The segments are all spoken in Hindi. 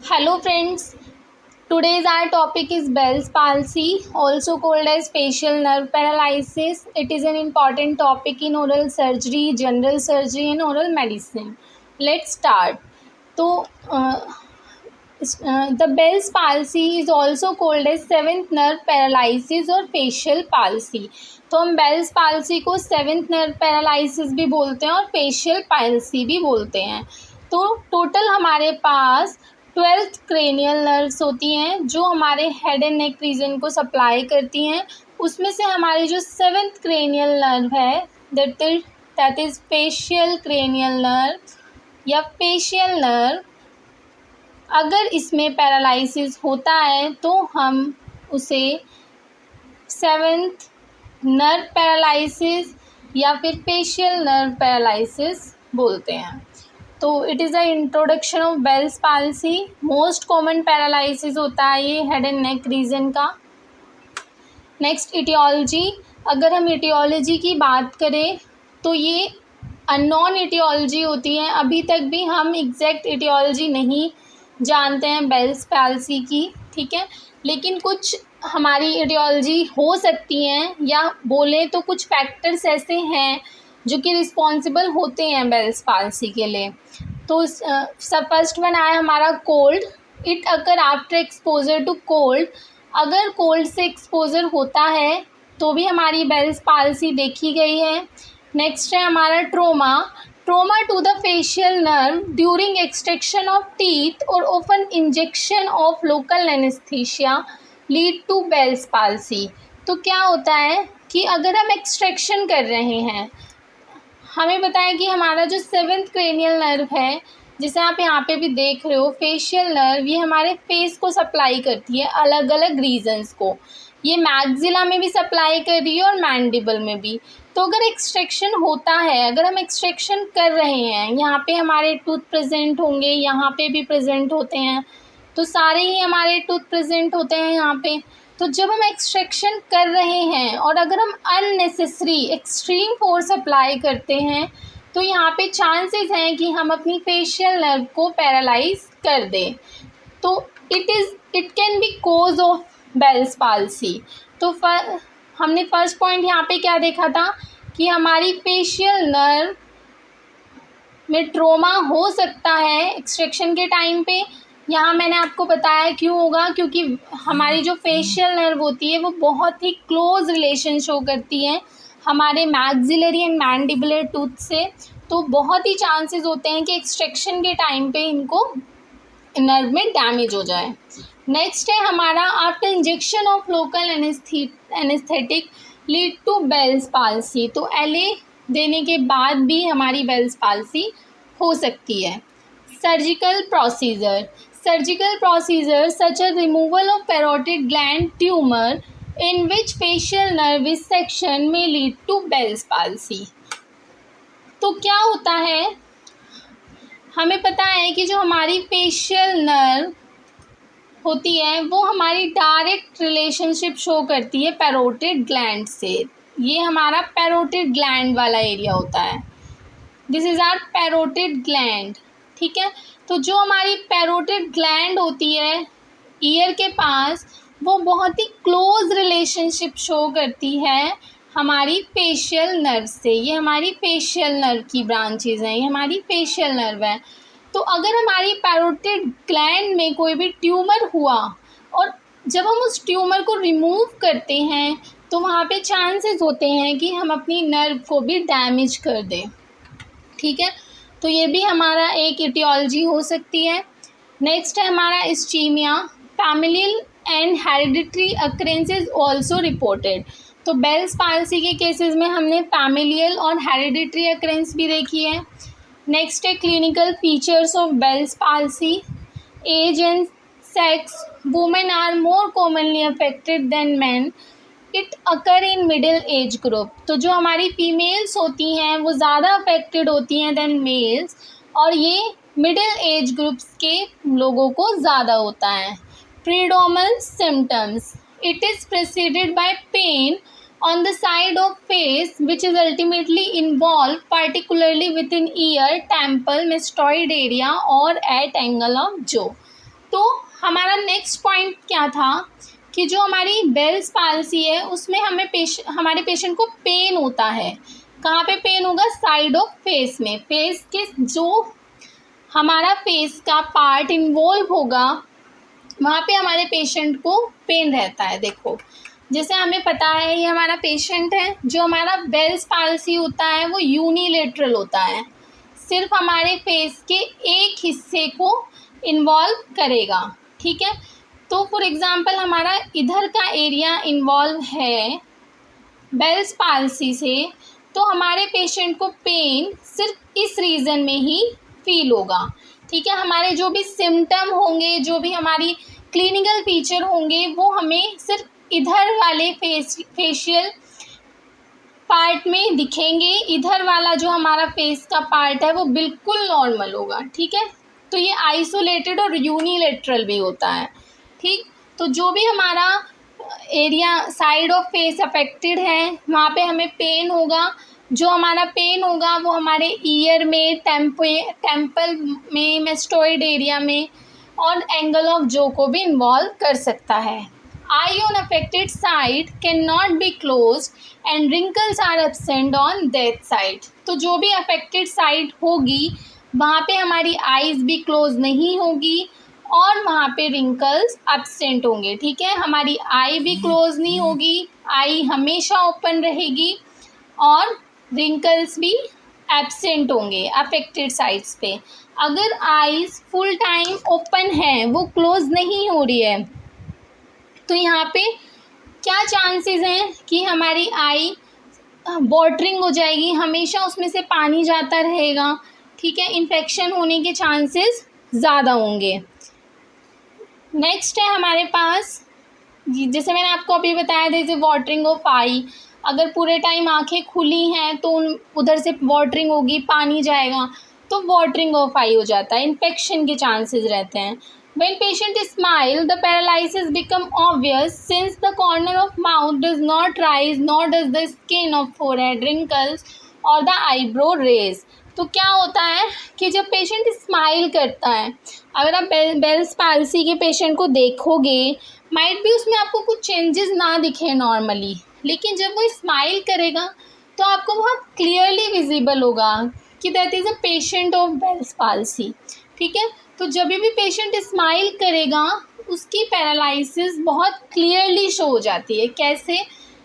Hello friends, today's our topic is Bell's palsy, also called as facial nerve paralysis. It is an important topic in oral surgery, general surgery and oral medicine. Let's start. So, the Bell's palsy is also called as seventh nerve paralysis और facial palsy. तो हम Bell's palsy को seventh nerve paralysis भी बोलते हैं और facial palsy भी बोलते हैं. तो टोटल हमारे पास 12th क्रेनियल नर्व्स होती हैं जो हमारे हेड एंड नेक रीजन को सप्लाई करती हैं. उसमें से हमारी जो 7th क्रेनियल नर्व है that is facial cranial nerve या फेशियल नर्व. अगर इसमें पैरालिसिस होता है तो हम उसे 7th नर्व पैरालिसिस या फिर फेशियल नर्व पैरालिसिस बोलते हैं. तो it is a introduction of Bell's palsy. Most common paralysis होता है ये हेड एंड नेक रीजन का. Next aetiology. अगर हम इटियोलॉजी की बात करें तो ये अननोन इटियोलॉजी होती है. अभी तक भी हम एग्जैक्ट इटियोलॉजी नहीं जानते हैं बेल्स पाल्सी की, ठीक है. लेकिन कुछ हमारी इटियोलॉजी हो सकती हैं या बोले तो कुछ फैक्टर्स ऐसे हैं जो कि रिस्पॉन्सिबल होते हैं बेल्स पाल्सी के लिए. तो सब फर्स्ट वन आया हमारा cold. It occur after exposure to cold. अगर कोल्ड से एक्सपोजर होता है तो भी हमारी बेल्स पाल्सी देखी गई है. नेक्स्ट है हमारा trauma. Trauma to the facial nerve during extraction of teeth और open injection of local anaesthesia lead to Bell's palsy. तो क्या होता है कि अगर हम एक्सट्रैक्शन कर रहे हैं, हमें बताया कि हमारा जो 7th क्रेनियल नर्व है जिसे आप यहाँ पे भी देख रहे हो फेशियल नर्व, ये हमारे फेस को सप्लाई करती है अलग अलग रीजन्स को. ये मैक्सिला में भी सप्लाई कर रही है और मैंडिबल में भी. तो अगर एक्सट्रैक्शन होता है, अगर हम एक्सट्रैक्शन कर रहे हैं, यहाँ पे हमारे टूथ प्रेजेंट होंगे, यहाँ पे भी प्रेजेंट होते हैं, तो सारे ही हमारे टूथ प्रेजेंट होते हैं यहाँ पे. तो जब हम एक्सट्रैक्शन कर रहे हैं और अगर हम अननेसेसरी एक्सट्रीम फोर्स अप्लाई करते हैं तो यहाँ पे चांसेस हैं कि हम अपनी फेशियल नर्व को पैरालाइज कर दें. तो it can be cause of Bell's palsy. तो हमने फर्स्ट पॉइंट यहाँ पे क्या देखा था कि हमारी फेशियल नर्व में ट्रोमा हो सकता है एक्सट्रैक्शन के टाइम पे. यहाँ मैंने आपको बताया क्यों होगा, क्योंकि हमारी जो फेशियल नर्व होती है वो बहुत ही क्लोज रिलेशन शो करती है हमारे मैक्सिलरी एंड मैंडिबुलर टूथ से. तो बहुत ही चांसेस होते हैं कि एक्सट्रैक्शन के टाइम पे इनको नर्व में डैमेज हो जाए. नेक्स्ट है हमारा after injection of local anaesthetic lead to Bell's palsy. तो LA देने के बाद भी हमारी बेल्स पाल्सी हो सकती है. Surgical procedure. Surgical procedure such as removal of parotid gland tumor in which facial nerve is section may lead to Bell's palsy. तो क्या होता है, हमें पता है कि जो हमारी फेशियल नर्व होती है वो हमारी डायरेक्ट रिलेशनशिप शो करती है पैरोटिड ग्लैंड से. ये हमारा पैरोटिड ग्लैंड वाला एरिया होता है. This is our parotid gland, ठीक है. तो जो हमारी पैरोटिड ग्लैंड होती है ईयर के पास, वो बहुत ही क्लोज रिलेशनशिप शो करती है हमारी फेशियल नर्व से. ये हमारी फेशियल नर्व की ब्रांचेज हैं, ये हमारी फेशियल नर्व है. तो अगर हमारी पैरोटिड ग्लैंड में कोई भी ट्यूमर हुआ और जब हम उस ट्यूमर को रिमूव करते हैं तो वहाँ पे चांसेस होते हैं कि हम अपनी नर्व को भी डैमेज कर दें, ठीक है. तो ये भी हमारा एक इटियोलॉजी हो सकती है. नेक्स्ट है हमारा ischaemia. Familial and hereditary occurrences also reported. तो बेल्स पाल्सी के केसेस में हमने फैमिलियल और हेरिडिटरी अकरेंस भी देखी है. नेक्स्ट है clinical features of Bell's palsy. Age and sex. Women are more commonly affected than man. It occur in middle age group. तो जो हमारी फीमेल्स होती हैं वो ज़्यादा अफेक्टेड होती हैं देन मेल्स, और ये मिडिल एज ग्रुप्स के लोगों को ज़्यादा होता है. Predominant symptoms. It is preceded by pain on the side of face which is ultimately involved particularly within ear, temple, mastoid area or at angle of jaw. तो हमारा नेक्स्ट पॉइंट क्या था कि जो हमारी बेल्स पाल्सी है उसमें हमारे पेशेंट को पेन होता है। कहाँ पे पेन होगा? साइड ऑफ फेस में। फेस के जो हमारा फेस का पार्ट इन्वॉल्व होगा वहाँ पे हमारे पेशेंट को पेन रहता है। देखो जैसे हमें पता है ये हमारा पेशेंट है, जो हमारा बेल्स पाल्सी होता है वो यूनिलेटरल होता है, सिर्फ हमारे फेस के एक हिस्से को इन्वॉल्व करेगा। ठीक है, तो फॉर एग्ज़ाम्पल हमारा इधर का एरिया इन्वॉल्व है बेल्स पाल्सी से, तो हमारे पेशेंट को पेन सिर्फ इस रीजन में ही फील होगा। ठीक है, हमारे जो भी सिम्टम होंगे, जो भी हमारी क्लिनिकल फीचर होंगे वो हमें सिर्फ इधर वाले फेशियल पार्ट में दिखेंगे। इधर वाला जो हमारा फेस का पार्ट है वो बिल्कुल नॉर्मल होगा। ठीक है, तो ये आइसोलेटेड और यूनिलेटरल भी होता है। ठीक, तो जो भी हमारा area side of face affected है वहाँ पे हमें पेन होगा। जो हमारा पेन होगा वो हमारे ईयर में, टेम्पल में, मेस्टोइड एरिया में और एंगल ऑफ जो को भी इन्वॉल्व कर सकता है। Eye on affected side can not be close and wrinkles are absent on that side. तो जो भी अफेक्टेड साइड होगी वहाँ पे हमारी आईज भी क्लोज नहीं होगी और वहाँ पे रिंकल्स एब्सेंट होंगे। ठीक है, हमारी आई भी क्लोज नहीं होगी, आई हमेशा ओपन रहेगी और रिंकल्स भी एब्सेंट होंगे अफेक्टेड साइड्स पे। अगर आईज फुल टाइम ओपन है, वो क्लोज नहीं हो रही है, तो यहाँ पे क्या चांसेस हैं कि हमारी आई वाटरिंग हो जाएगी, हमेशा उसमें से पानी जाता रहेगा। ठीक है, इन्फेक्शन होने के चांसेस ज़्यादा होंगे। नेक्स्ट है हमारे पास, जैसे मैंने आपको अभी बताया था, जैसे वाटरिंग ऑफ आई। अगर पूरे टाइम आंखें खुली हैं तो उधर से वाटरिंग होगी, पानी जाएगा, तो वाटरिंग ऑफ आई हो जाता है, इन्फेक्शन के चांसेस रहते हैं। When patient smile, the paralysis become obvious since the corner of mouth does not rise, nor does the skin of forehead wrinkles or the eyebrow raise. तो क्या होता है कि जब पेशेंट स्माइल करता है, अगर आप बेल्स पाल्सी के पेशेंट को देखोगे, माइट भी उसमें आपको कुछ चेंजेस ना दिखे नॉर्मली, लेकिन जब वो स्माइल करेगा तो आपको बहुत क्लियरली विजिबल होगा कि that is a patient of Bell's palsy. ठीक है, तो जब भी पेशेंट स्माइल करेगा उसकी पैरालिसिस बहुत क्लियरली शो हो जाती है। कैसे?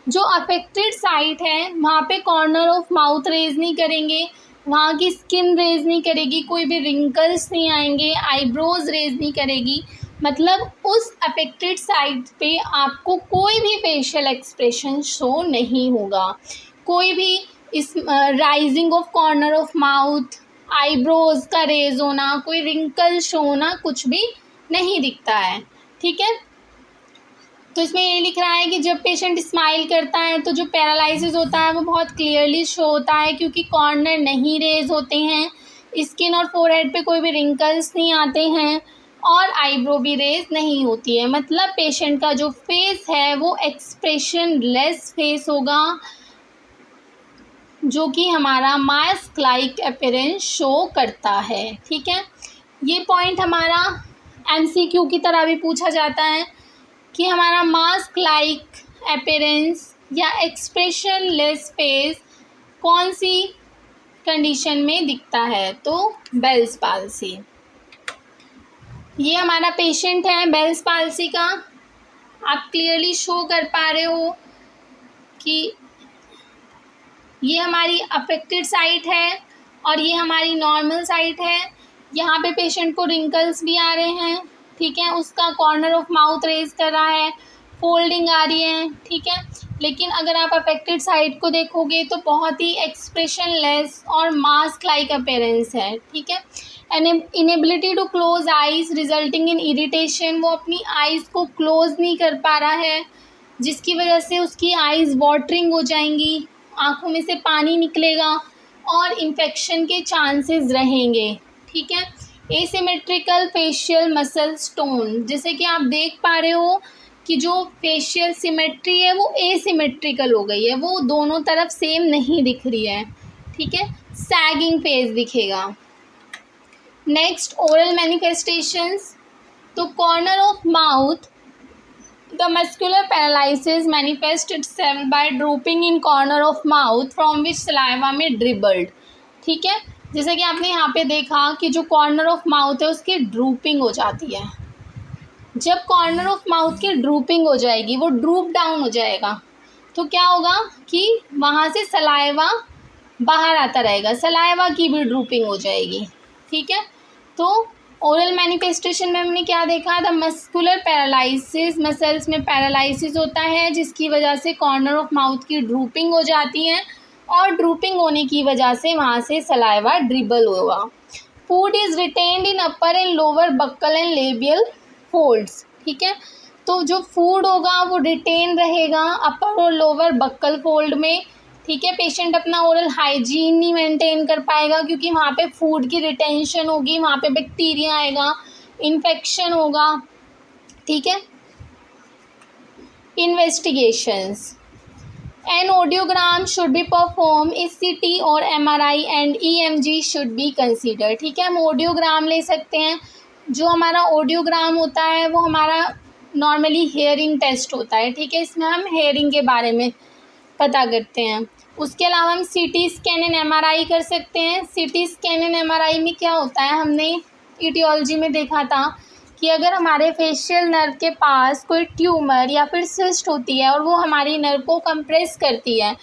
जो अफेक्टेड साइट है वहाँ पे कॉर्नर ऑफ माउथ रेज नहीं करेंगे, वहाँ की स्किन रेज नहीं करेगी, कोई भी रिंकल्स नहीं आएंगे, आईब्रोज रेज नहीं करेगी, मतलब उस अफेक्टेड साइट पे आपको कोई भी फेशियल एक्सप्रेशन शो नहीं होगा, कोई भी इस rising of corner of mouth, eyebrows का रेज होना, कोई रिंकल शो होना, कुछ भी नहीं दिखता है। ठीक है, तो इसमें ये लिख रहा है कि जब पेशेंट स्माइल करता है तो जो पैरालिसिस होता है वो बहुत क्लियरली शो होता है, क्योंकि कॉर्नर नहीं रेज होते हैं, स्किन और फोरहेड पे कोई भी रिंकल्स नहीं आते हैं और आईब्रो भी रेज नहीं होती है। मतलब पेशेंट का जो फेस है वो एक्सप्रेशन लेस फेस होगा, जो कि हमारा मास्क लाइक अपीयरेंस शो करता है। ठीक है, ये पॉइंट हमारा एमसीक्यू की तरह भी पूछा जाता है कि हमारा मास्क लाइक अपीयरेंस या एक्सप्रेशन लेस फेस कौन सी कंडीशन में दिखता है, तो बेल्स पाल्सी। ये हमारा पेशेंट है बेल्स पाल्सी का, आप क्लियरली शो कर पा रहे हो कि ये हमारी अफेक्टेड साइट है और ये हमारी नॉर्मल साइट है। यहाँ पे पेशेंट को रिंकल्स भी आ रहे हैं। ठीक है, उसका कॉर्नर ऑफ माउथ रेज कर रहा है, फोल्डिंग आ रही है। ठीक है, लेकिन अगर आप अफेक्टेड साइट को देखोगे तो बहुत ही एक्सप्रेशन लेस और मास्क लाइक अपीयरेंस है। ठीक है, inability to close eyes resulting in irritation, वो अपनी आइज़ को क्लोज नहीं कर पा रहा है, जिसकी वजह से उसकी आइज़ वाटरिंग हो जाएंगी, आँखों में से पानी निकलेगा और इन्फेक्शन के चांसेस रहेंगे। ठीक है, एसिमेट्रिकल फेशियल मसल स्टोन, जैसे कि आप देख पा रहे हो कि जो फेशियल सिमेट्री है वो एसिमेट्रिकल हो गई है, वो दोनों तरफ सेम नहीं दिख रही है। ठीक है, सैगिंग फेस दिखेगा। Next, oral manifestations. तो corner of mouth, the muscular paralysis manifest itself by drooping in corner of mouth from which saliva may dribbled. ठीक है, जैसे कि आपने यहाँ पे देखा कि जो कॉर्नर ऑफ माउथ है उसकी ड्रूपिंग हो जाती है। जब कॉर्नर ऑफ माउथ की ड्रूपिंग हो जाएगी, वो ड्रूप डाउन हो जाएगा, तो क्या होगा कि वहाँ से सलाइवा बाहर आता रहेगा, सलाइवा की भी ड्रूपिंग हो जाएगी। ठीक है, तो ओरल मैनिफेस्टेशन में हमने क्या देखा, द मस्कुलर पैरालिसिस, मसल्स में पैरालिसिस होता है जिसकी वजह से कॉर्नर ऑफ माउथ की ड्रूपिंग हो जाती है और ड्रूपिंग होने की वजह से वहाँ से सलाइवा ड्रिबल होगा। Food is retained in upper and lower buccal and labial folds. ठीक है, तो जो फूड होगा वो रिटेन रहेगा अपर और लोअर बक्कल फोल्ड में। ठीक है, पेशेंट अपना ओरल हाइजीन नहीं मेंटेन कर पाएगा क्योंकि वहाँ पे फूड की रिटेंशन होगी, वहाँ पे बैक्टीरिया आएगा, इन्फेक्शन होगा। ठीक है, investigations, an audiogram should be perform, ECT और MRI and EMG should be consider. ठीक है, हम ऑडियोग्राम ले सकते हैं। जो हमारा ऑडियोग्राम होता है वो हमारा नॉर्मली हेयरिंग टेस्ट होता है। ठीक है, इसमें हम हेयरिंग के बारे में पता करते हैं। उसके अलावा हम CT स्कैन एंड MRI कर सकते हैं। CT स्कैन एंड MRI में क्या होता है, हमने ईटियोलॉजी में देखा था कि अगर हमारे फेशियल नर्व के पास कोई ट्यूमर या फिर सिस्ट होती है और वो हमारी नर्व को कंप्रेस करती है,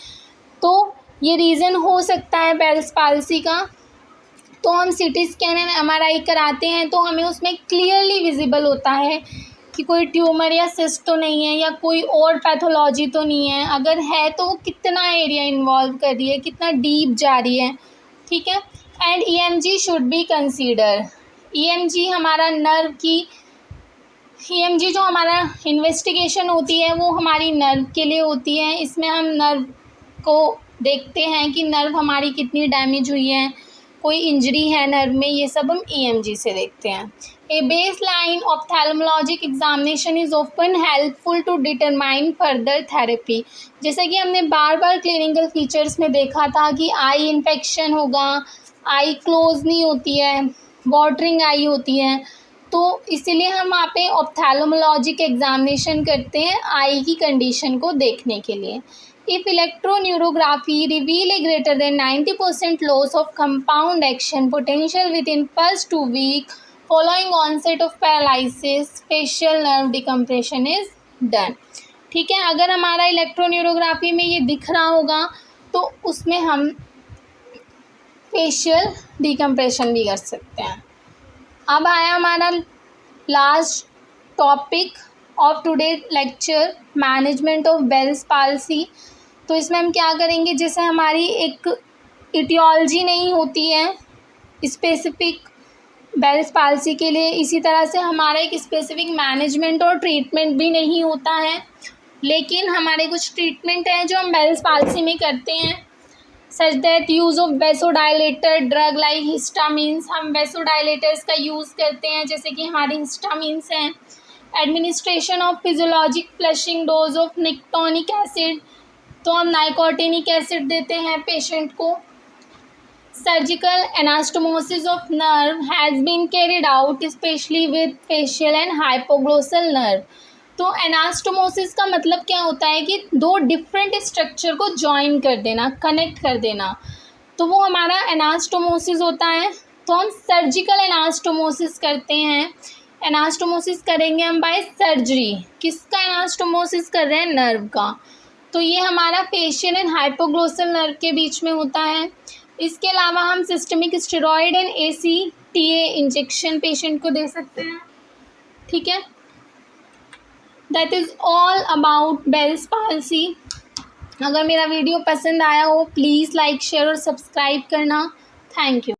तो ये रीज़न हो सकता है बेल्स पाल्सी का। तो हम CT स्कैन एंड MRI कराते हैं तो हमें उसमें क्लियरली विजिबल होता है कि कोई ट्यूमर या सिस्ट तो नहीं है या कोई और पैथोलॉजी तो नहीं है, अगर है तो वो कितना एरिया इन्वॉल्व कर रही है, कितना डीप जा रही है। ठीक है, and EMG should be consider. EMG हमारा नर्व की, EMG जो हमारा इन्वेस्टिगेशन होती है वो हमारी नर्व के लिए होती है। इसमें हम नर्व को देखते हैं कि नर्व हमारी कितनी डैमेज हुई है, कोई इंजरी है नर्व में, ये सब हम EMG से देखते हैं। A base line ophthalmologic examination is often helpful to determine further therapy. जैसे कि हमने बार बार क्लिनिकल फीचर्स में देखा था कि आई इन्फेक्शन होगा, आई क्लोज नहीं होती है, वाटरिंग आई होती है, तो इसीलिए हम वहाँ पे ऑप्थेल्मोलॉजिक एग्जामिनेशन करते हैं आई की कंडीशन को देखने के लिए। If electroneurography reveal a greater than 90% loss of compound action potential within first 2 weeks following onset of paralysis, facial nerve decompression is done। ठीक है, अगर हमारा इलेक्ट्रोन्यूरोग्राफी में ये दिख रहा होगा तो उसमें हम फेशियल डिकम्प्रेशन भी कर सकते हैं। अब आया हमारा last topic of today lecture, management of Bell's palsy. तो इसमें हम क्या करेंगे, जैसे हमारी एक इटियोलॉजी नहीं होती है स्पेसिफिक बेल्स पाल्सी के लिए, इसी तरह से हमारा एक स्पेसिफिक मैनेजमेंट और ट्रीटमेंट भी नहीं होता है, लेकिन हमारे कुछ ट्रीटमेंट हैं जो हम बेल्स पाल्सी में करते हैं, such that use of vasodilator drug like histamines. हम वेसोडाइलेटर्स का यूज़ करते हैं जैसे कि हमारे हिस्टामिन्स हैं। Administration of physiologic flushing dose of nicotinic acid, तो हम नाइकोटिनिक एसिड देते हैं पेशेंट को। Surgical anastomosis of nerve has been carried out specially with facial and hypoglossal nerve. तो एनास्टोमोसिस का मतलब क्या होता है कि दो डिफरेंट स्ट्रक्चर को जॉइन कर देना, कनेक्ट कर देना, तो वो हमारा एनास्टोमोसिस होता है। तो हम सर्जिकल एनास्टोमोसिस करते हैं। एनास्टोमोसिस करेंगे हम बाय सर्जरी। किसका एनास्टोमोसिस कर रहे हैं, नर्व का। तो ये हमारा फेशियल एंड हाइपोग्लोसल नर्व के बीच में होता है। इसके अलावा हम systemic steroid and ACTA injection patient को दे सकते हैं। ठीक है, that is all about Bell's palsy. अगर मेरा वीडियो पसंद आया हो प्लीज़ लाइक, शेयर और सब्सक्राइब करना। Thank you.